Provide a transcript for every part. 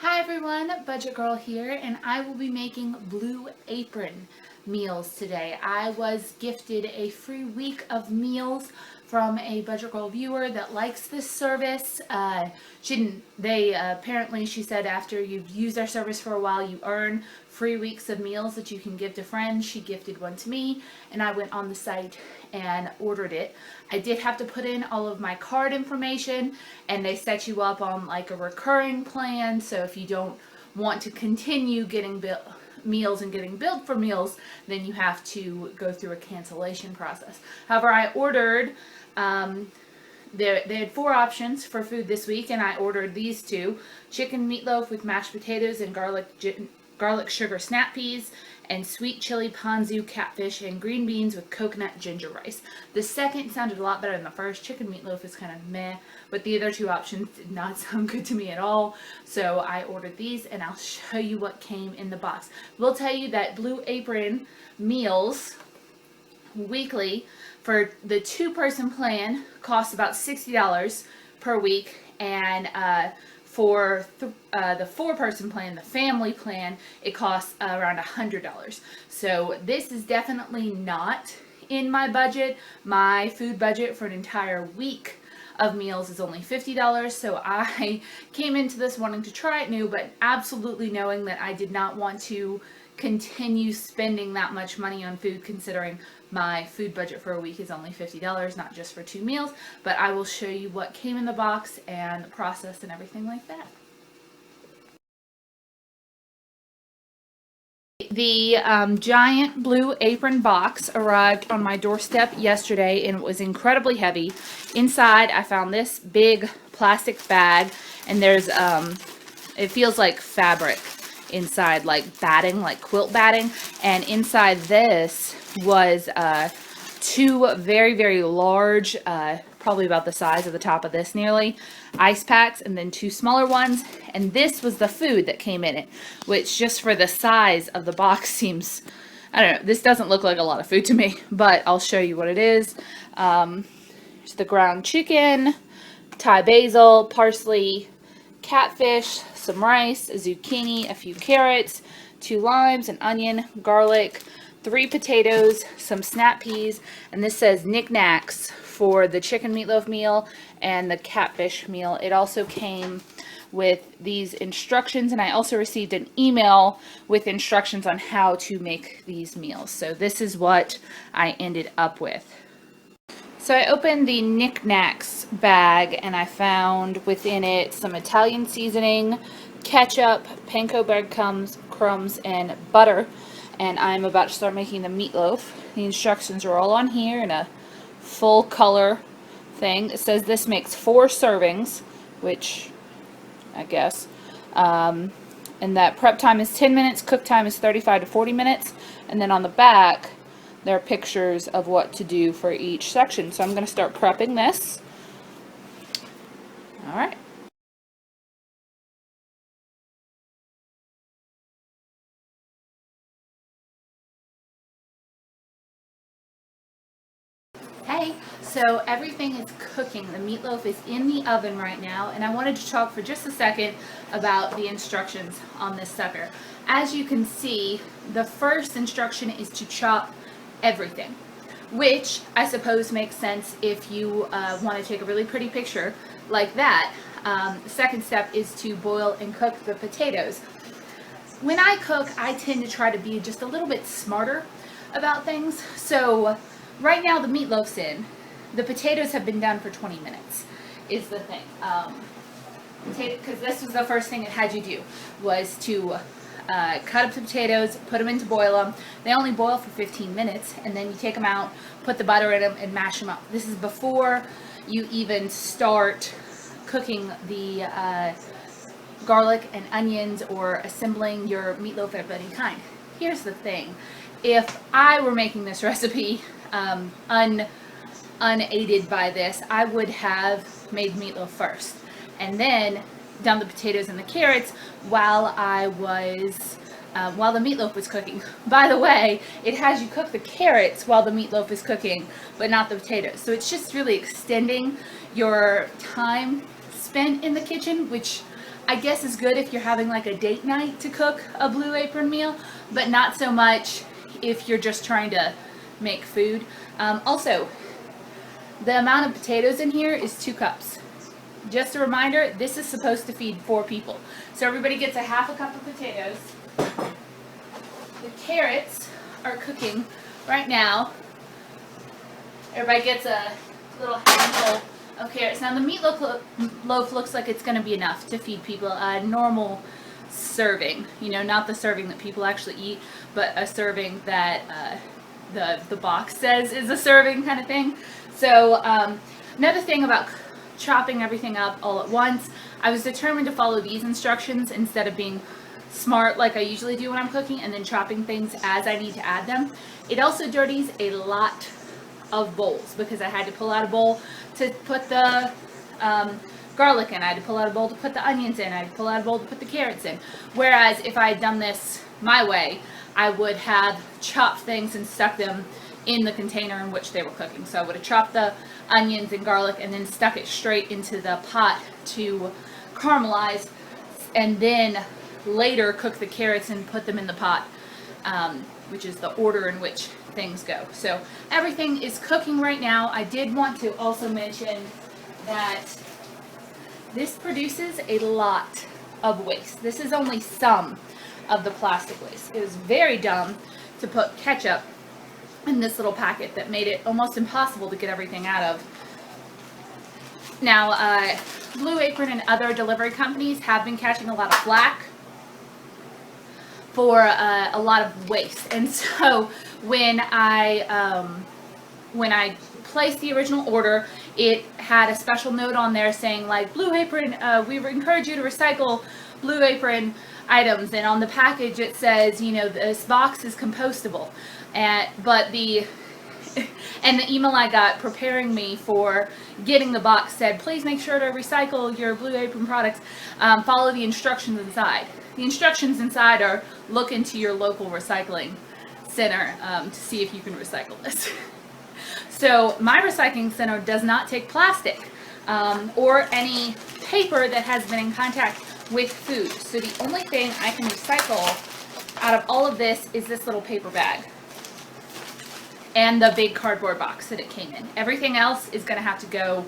Hi everyone, Budget Girl here, and I will be making Blue Apron meals today. I was gifted a free week of meals from a Budget Girl viewer that likes this service. Apparently she said after you've used our service for a while, you earn free weeks of meals that you can give to friends. She gifted one to me, and I went on the site and ordered it. I did have to put in all of my card information, and they set you up on like a recurring plan, so if you don't want to continue getting meals and getting billed for meals, then you have to go through a cancellation process. However, I ordered they had 4 options for food this week, and I ordered these 2: chicken meatloaf with mashed potatoes and garlic sugar snap peas, and sweet chili ponzu catfish and green beans with coconut ginger rice. The second sounded a lot better than the first. Chicken meatloaf is kind of meh, but the other 2 options did not sound good to me at all. So I ordered these, and I'll show you what came in the box. We'll tell you that Blue Apron meals weekly for the 2-person plan costs about $60 per week, and for the 4-person plan, the family plan, it costs around $100. So this is definitely not in my budget. My food budget for an entire week of meals is only $50, so I came into this wanting to try it new, but absolutely knowing that I did not want to continue spending that much money on food, considering my food budget for a week is only $50, not just for 2 meals. But I will show you what came in the box and the process and everything like that. The giant Blue Apron box arrived on my doorstep yesterday, and it was incredibly heavy. Inside, I found this big plastic bag, and there's it feels like fabric inside, like batting, like quilt batting. And inside this was 2 very, very large, probably about the size of the top of this nearly, ice packs, and then 2 smaller ones. And this was the food that came in it, which just for the size of the box seems, I don't know, this doesn't look like a lot of food to me, but I'll show you what it is. There's the ground chicken, Thai basil, parsley, catfish, some rice, a zucchini, a few carrots, 2 limes, an onion, garlic, 3 potatoes, some snap peas, and this says knickknacks for the chicken meatloaf meal and the catfish meal. It also came with these instructions, and I also received an email with instructions on how to make these meals. So this is what I ended up with. So I opened the knickknacks bag, and I found within it some Italian seasoning, ketchup, panko breadcrumbs, and butter. And I'm about to start making the meatloaf. The instructions are all on here in a full color thing. It says this makes 4 servings, which I guess. And that prep time is 10 minutes, cook time is 35 to 40 minutes. And then on the back, there are pictures of what to do for each section. So I'm going to start prepping this. All right. Hey, so everything is cooking. The meatloaf is in the oven right now, and I wanted to talk for just a second about the instructions on this sucker. As you can see, the first instruction is to chop everything, which I suppose makes sense if you want to take a really pretty picture like that. The second step is to boil and cook the potatoes. When I cook, I tend to try to be just a little bit smarter about things. So right now the meatloaf's in. The potatoes have been done for 20 minutes is the thing. Because this was the first thing it had you do, was to cut up the potatoes, put them in to boil them. They only boil for 15 minutes, and then you take them out, put the butter in them, and mash them up. This is before you even start cooking the garlic and onions or assembling your meatloaf of any kind. Here's the thing. If I were making this recipe unaided by this, I would have made meatloaf first and then done the potatoes and the carrots while while the meatloaf was cooking. By the way, it has you cook the carrots while the meatloaf is cooking, but not the potatoes. So it's just really extending your time spent in the kitchen, which I guess is good if you're having like a date night to cook a Blue Apron meal, but not so much if you're just trying to make food. Also, the amount of potatoes in here is 2 cups. Just a reminder, this is supposed to feed 4 people. So everybody gets a half a cup of potatoes. The carrots are cooking right now. Everybody gets a little handful of carrots. Now the meatloaf loaf looks like it's going to be enough to feed people a normal serving. You know, not the serving that people actually eat, but a serving that the box says is a serving kind of thing. So another thing about chopping everything up all at once, I was determined to follow these instructions instead of being smart like I usually do when I'm cooking and then chopping things as I need to add them. It also dirties a lot of bowls because I had to pull out a bowl to put the garlic in, I had to pull out a bowl to put the onions in, I had to pull out a bowl to put the carrots in. Whereas if I had done this my way, I would have chopped things and stuck them in the container in which they were cooking. So I would have chopped the onions and garlic and then stuck it straight into the pot to caramelize, and then later cook the carrots and put them in the pot, which is the order in which things go. So everything is cooking right now. I did want to also mention that this produces a lot of waste. This is only some of the plastic waste. It was very dumb to put ketchup in this little packet that made it almost impossible to get everything out of. Now, Blue Apron and other delivery companies have been catching a lot of flack for a lot of waste, and so when I placed the original order, it had a special note on there saying like, Blue Apron, we encourage you to recycle Blue Apron items, and on the package it says, you know, this box is compostable, but the email I got preparing me for getting the box said, please make sure to recycle your Blue Apron products, follow the instructions inside. The instructions inside are look into your local recycling center to see if you can recycle this. So my recycling center does not take plastic or any paper that has been in contact with food. So the only thing I can recycle out of all of this is this little paper bag and the big cardboard box that it came in. Everything else is going to have to go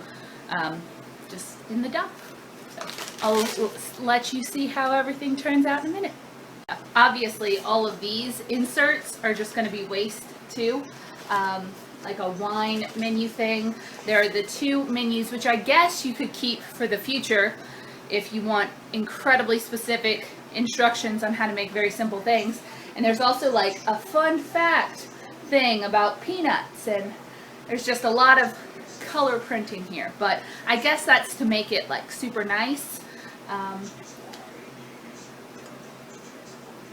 just in the dump. So I'll let you see how everything turns out in a minute. Obviously, all of these inserts are just going to be waste too. Like a wine menu thing. There are the 2 menus, which I guess you could keep for the future if you want incredibly specific instructions on how to make very simple things. And there's also like a fun fact thing about peanuts, and there's just a lot of color printing here, but I guess that's to make it like super nice.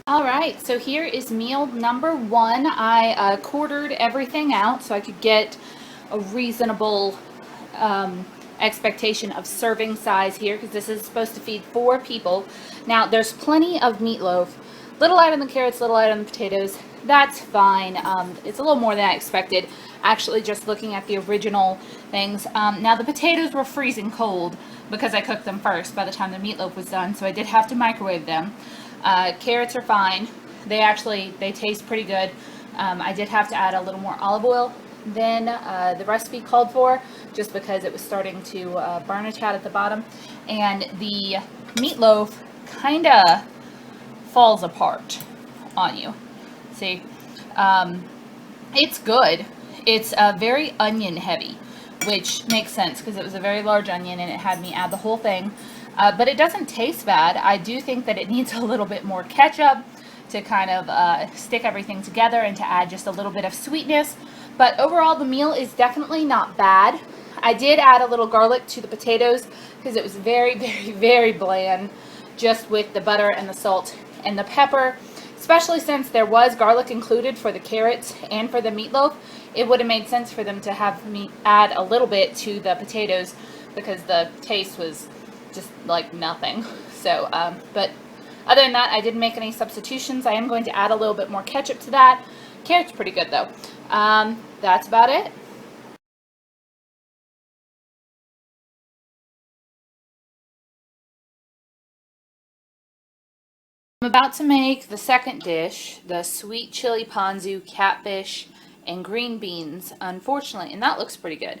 Alright, so here is meal number 1. I quartered everything out so I could get a reasonable expectation of serving size here, because this is supposed to feed 4 people. Now there's plenty of meatloaf, little light on the carrots, little light on the potatoes. That's fine. It's a little more than I expected, actually, just looking at the original things. Now the potatoes were freezing cold because I cooked them first by the time the meatloaf was done, so I did have to microwave them. Carrots are fine. They taste pretty good. I did have to add a little more olive oil than the recipe called for, just because it was starting to burn a tad at the bottom. And the meatloaf kind of falls apart on you. See, it's good. It's very onion heavy, which makes sense because it was a very large onion and it had me add the whole thing. But it doesn't taste bad. I do think that it needs a little bit more ketchup to kind of stick everything together and to add just a little bit of sweetness. But overall, the meal is definitely not bad. I did add a little garlic to the potatoes because it was very, very, very bland, just with the butter and the salt and the pepper. Especially since there was garlic included for the carrots and for the meatloaf, it would have made sense for them to have me add a little bit to the potatoes because the taste was just like nothing. So, but other than that, I didn't make any substitutions. I am going to add a little bit more ketchup to that. Carrot's pretty good though. That's about it. I'm about to make the second dish, the sweet chili ponzu, catfish, and green beans, unfortunately, and that looks pretty good.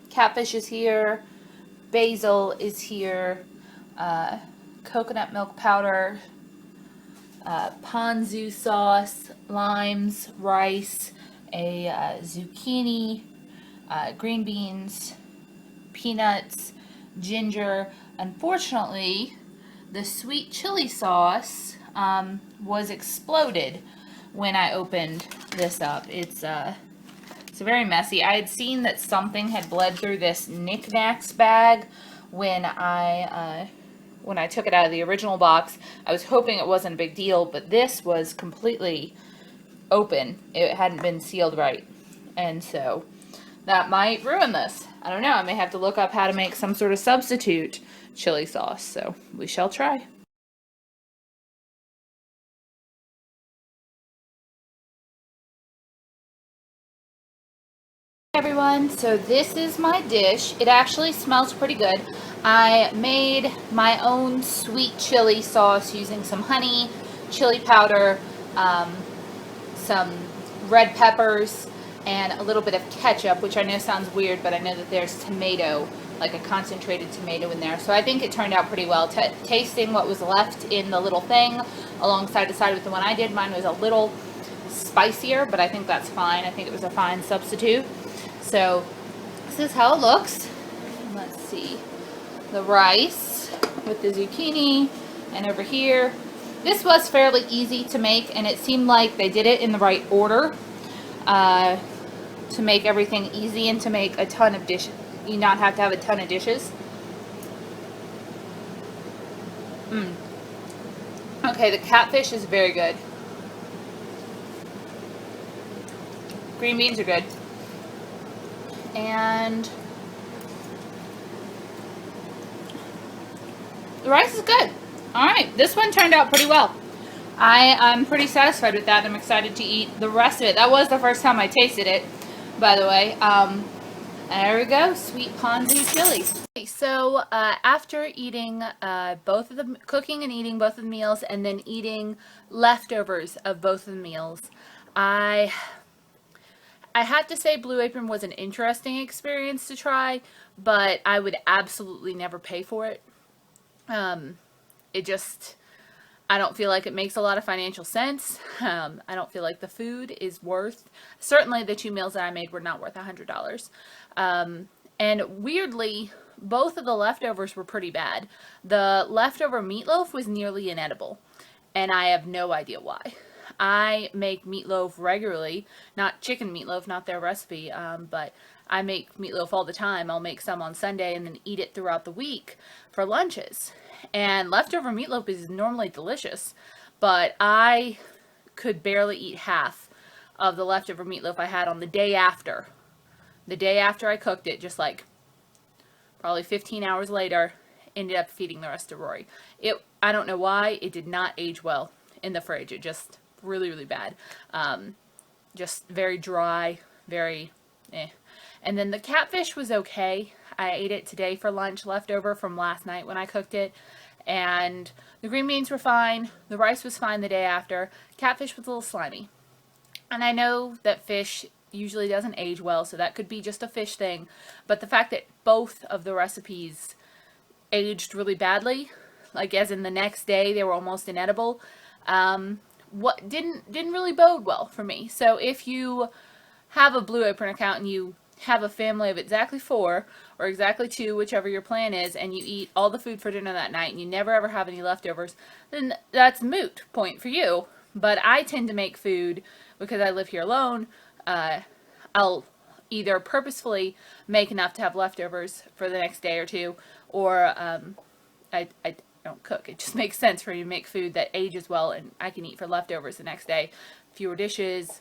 Catfish is here, basil is here, coconut milk powder, ponzu sauce, limes, rice, a zucchini, green beans, peanuts, ginger. Unfortunately, the sweet chili sauce was exploded when I opened this up. It's very messy. I had seen that something had bled through this knickknacks bag when I took it out of the original box. I was hoping it wasn't a big deal, but this was completely open. It hadn't been sealed right, and so that might ruin this. I don't know. I may have to look up how to make some sort of substitute chili sauce, so we shall try. Everyone, so this is my dish. It actually smells pretty good. I made my own sweet chili sauce using some honey, chili powder, some red peppers, and a little bit of ketchup, which I know sounds weird, but I know that there's tomato, like a concentrated tomato in there. So I think it turned out pretty well. Tasting what was left in the little thing alongside with the one I did, mine was a little spicier, but I think that's fine. I think it was a fine substitute. So this is how it looks. Let's see. The rice with the zucchini, and over here, this was fairly easy to make, and it seemed like they did it in the right order to make everything easy and to make a ton of dishes. You not have to have a ton of dishes. Okay, the catfish is very good. Green beans are good. And the rice is good. Alright, this one turned out pretty well. I'm pretty satisfied with that. I'm excited to eat the rest of it. That was the first time I tasted it, by the way. There we go, sweet ponzu chili. So after eating cooking and eating both of the meals, and then eating leftovers of both of the meals, I had to say Blue Apron was an interesting experience to try, but I would absolutely never pay for it. I don't feel like it makes a lot of financial sense. I don't feel like the food is worth, certainly the 2 meals that I made were not worth $100. And weirdly, both of the leftovers were pretty bad. The leftover meatloaf was nearly inedible, and I have no idea why. I make meatloaf regularly, not chicken meatloaf, not their recipe, but I make meatloaf all the time. I'll make some on Sunday and then eat it throughout the week for lunches. And leftover meatloaf is normally delicious, but I could barely eat half of the leftover meatloaf I had on the day after. The day after I cooked it, just like probably 15 hours later, ended up feeding the rest to Rory. I don't know why, it did not age well in the fridge. It just really, really bad. Just very dry, very eh. And then the catfish was okay. I ate it today for lunch, leftover from last night when I cooked it. And the green beans were fine. The rice was fine the day after. Catfish was a little slimy. And I know that fish usually doesn't age well, so that could be just a fish thing. But the fact that both of the recipes aged really badly, like as in the next day they were almost inedible, what didn't really bode well for me. So if you have a Blue Apron account and you have a family of exactly 4 or exactly 2, whichever your plan is, and you eat all the food for dinner that night and you never ever have any leftovers, then that's moot point for you. But I tend to make food because I live here alone. I'll either purposefully make enough to have leftovers for the next day or two, or I don't cook. It just makes sense for me to make food that ages well and I can eat for leftovers the next day. Fewer dishes,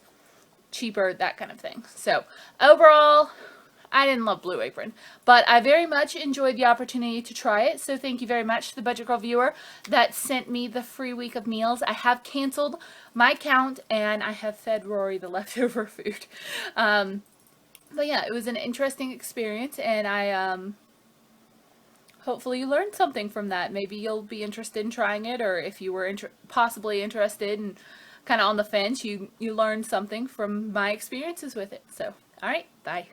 cheaper, that kind of thing. So overall, I didn't love Blue Apron, but I very much enjoyed the opportunity to try it. So thank you very much to the Budget Girl viewer that sent me the free week of meals. I have canceled my account and I have fed Rory the leftover food. But yeah, it was an interesting experience, and I hopefully you learned something from that. Maybe you'll be interested in trying it, or if you were possibly interested and kind of on the fence, you learned something from my experiences with it. So, all right, bye.